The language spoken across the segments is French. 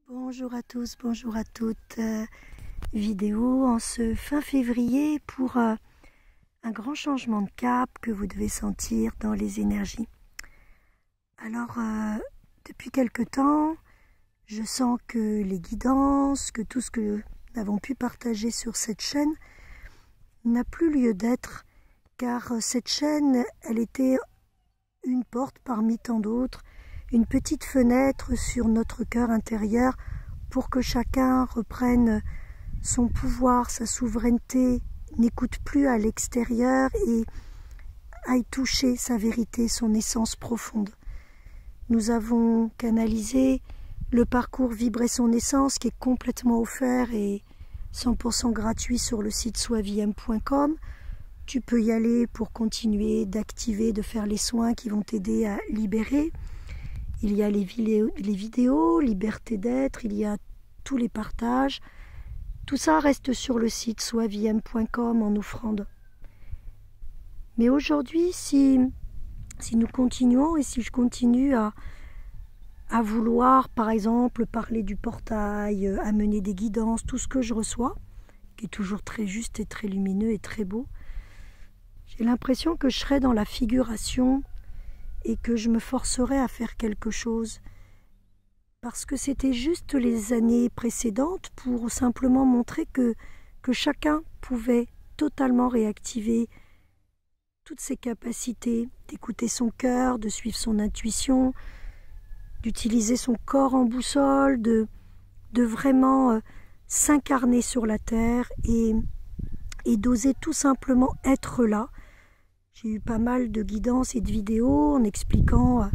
Bonjour à tous, bonjour à toutes. Vidéo en ce fin février pour un grand changement de cap que vous devez sentir dans les énergies. Alors, depuis quelque temps, je sens que les guidances, que tout ce que nous avons pu partager sur cette chaîne n'a plus lieu d'être, car cette chaîne, elle était une porte parmi tant d'autres, une petite fenêtre sur notre cœur intérieur pour que chacun reprenne son pouvoir, sa souveraineté, n'écoute plus à l'extérieur et aille toucher sa vérité, son essence profonde. Nous avons canalisé le parcours Vibrer son essence qui est complètement offert et 100% gratuit sur le site soisviem.com. Tu peux y aller pour continuer d'activer, de faire les soins qui vont t'aider à libérer. Il y a les vidéos, liberté d'être, il y a tous les partages. Tout ça reste sur le site soisviem.com en offrande. Mais aujourd'hui, si nous continuons et si je continue à vouloir, par exemple, parler du portail, amener des guidances, tout ce que je reçois, qui est toujours très juste et très lumineux et très beau, j'ai l'impression que je serai dans la figuration et que je me forcerai à faire quelque chose. Parce que c'était juste les années précédentes pour simplement montrer que chacun pouvait totalement réactiver toutes ses capacités, d'écouter son cœur, de suivre son intuition, d'utiliser son corps en boussole, de vraiment s'incarner sur la terre et d'oser tout simplement être là. J'ai eu pas mal de guidances et de vidéos en expliquant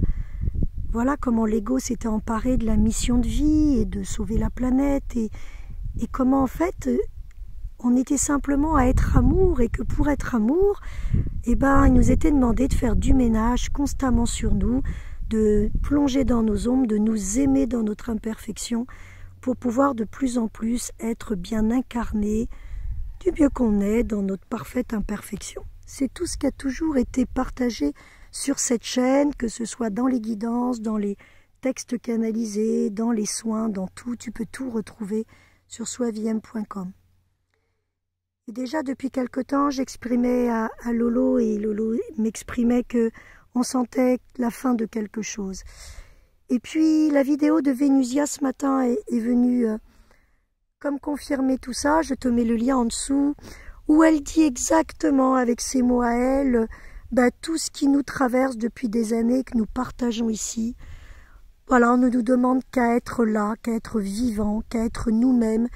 voilà comment l'ego s'était emparé de la mission de vie et de sauver la planète et comment en fait on était simplement à être amour et que pour être amour, il nous était demandé de faire du ménage constamment sur nous, de plonger dans nos ombres, de nous aimer dans notre imperfection pour pouvoir de plus en plus être bien incarné du mieux qu'on est dans notre parfaite imperfection. C'est tout ce qui a toujours été partagé sur cette chaîne, que ce soit dans les guidances, dans les textes canalisés, dans les soins, dans tout. Tu peux tout retrouver sur soisviem.com. Et déjà depuis quelque temps, j'exprimais à Lolo, et Lolo m'exprimait qu'on sentait la fin de quelque chose. Et puis la vidéo de Vénusia ce matin est venue comme confirmer tout ça. Je te mets le lien en dessous, où elle dit exactement avec ses mots à elle tout ce qui nous traverse depuis des années, que nous partageons ici. Voilà, on ne nous demande qu'à être là, qu'à être vivant, qu'à être nous-mêmes,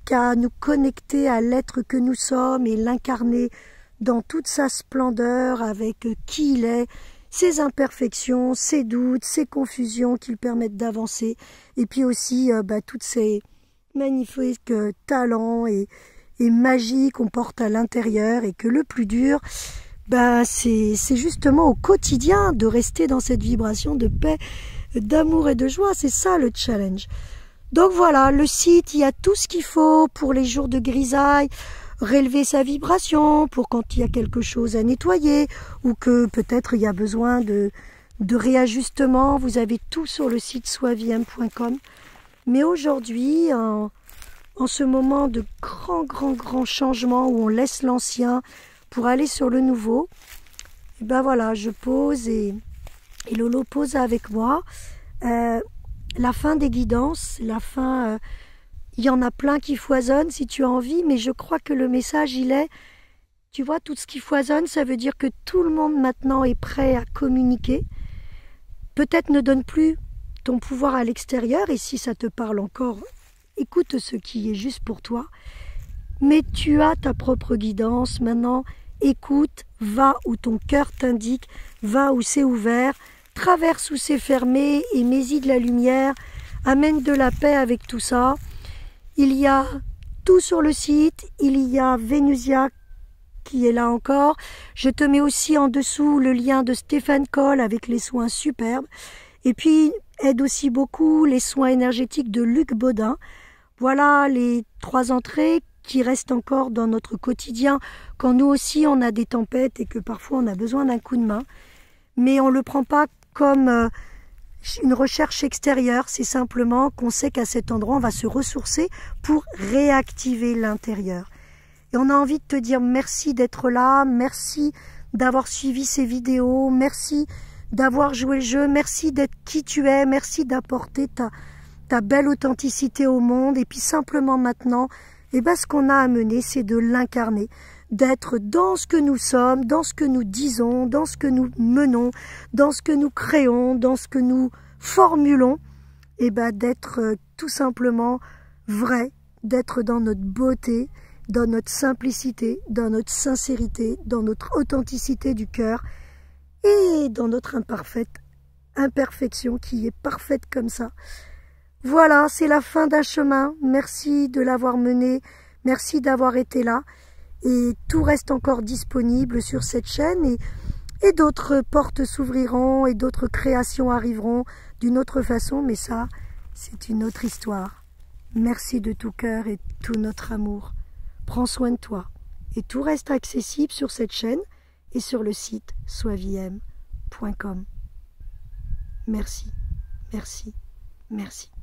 qu'à nous connecter à l'être que nous sommes et l'incarner dans toute sa splendeur avec qui il est, ses imperfections, ses doutes, ses confusions qui lui permettent d'avancer, et puis aussi toutes ces magnifiques talents et magie qu'on porte à l'intérieur, et que le plus dur, c'est justement au quotidien de rester dans cette vibration de paix, d'amour et de joie. C'est ça le challenge. Donc voilà, le site, il y a tout ce qu'il faut pour les jours de grisaille, relever sa vibration, pour quand il y a quelque chose à nettoyer, ou que peut-être il y a besoin de réajustement. Vous avez tout sur le site soisviem.com. Mais aujourd'hui, en ce moment de grand changement où on laisse l'ancien pour aller sur le nouveau, voilà, je pose et Lolo pose avec moi la fin des guidances, la fin, il y en a plein qui foisonnent si tu as envie, mais je crois que le message il est, tu vois, tout ce qui foisonne, ça veut dire que tout le monde maintenant est prêt à communiquer. Peut-être ne donne plus ton pouvoir à l'extérieur, et si ça te parle encore, écoute ce qui est juste pour toi, mais tu as ta propre guidance. Maintenant, écoute, va où ton cœur t'indique, va où c'est ouvert, traverse où c'est fermé et mets-y de la lumière, amène de la paix avec tout ça. Il y a tout sur le site, il y a Vénusia qui est là encore. Je te mets aussi en dessous le lien de Stéphane Cole avec les soins superbes. Et puis, aide aussi beaucoup les soins énergétiques de Luc Baudin. Voilà les 3 entrées qui restent encore dans notre quotidien, quand nous aussi on a des tempêtes et que parfois on a besoin d'un coup de main. Mais on ne le prend pas comme une recherche extérieure, c'est simplement qu'on sait qu'à cet endroit, on va se ressourcer pour réactiver l'intérieur. Et on a envie de te dire merci d'être là, merci d'avoir suivi ces vidéos, merci d'avoir joué le jeu, merci d'être qui tu es, merci d'apporter ta belle authenticité au monde. Et puis simplement maintenant, ce qu'on a à mener, c'est de l'incarner, d'être dans ce que nous sommes, dans ce que nous disons, dans ce que nous menons, dans ce que nous créons, dans ce que nous formulons, d'être tout simplement vrai, d'être dans notre beauté, dans notre simplicité, dans notre sincérité, dans notre authenticité du cœur et dans notre imperfection qui est parfaite comme ça. Voilà, c'est la fin d'un chemin. Merci de l'avoir mené, merci d'avoir été là. Et tout reste encore disponible sur cette chaîne et d'autres portes s'ouvriront et d'autres créations arriveront d'une autre façon, mais ça, c'est une autre histoire. Merci de tout cœur et tout notre amour. Prends soin de toi. Et tout reste accessible sur cette chaîne et sur le site soisviem.com. Merci, merci, merci.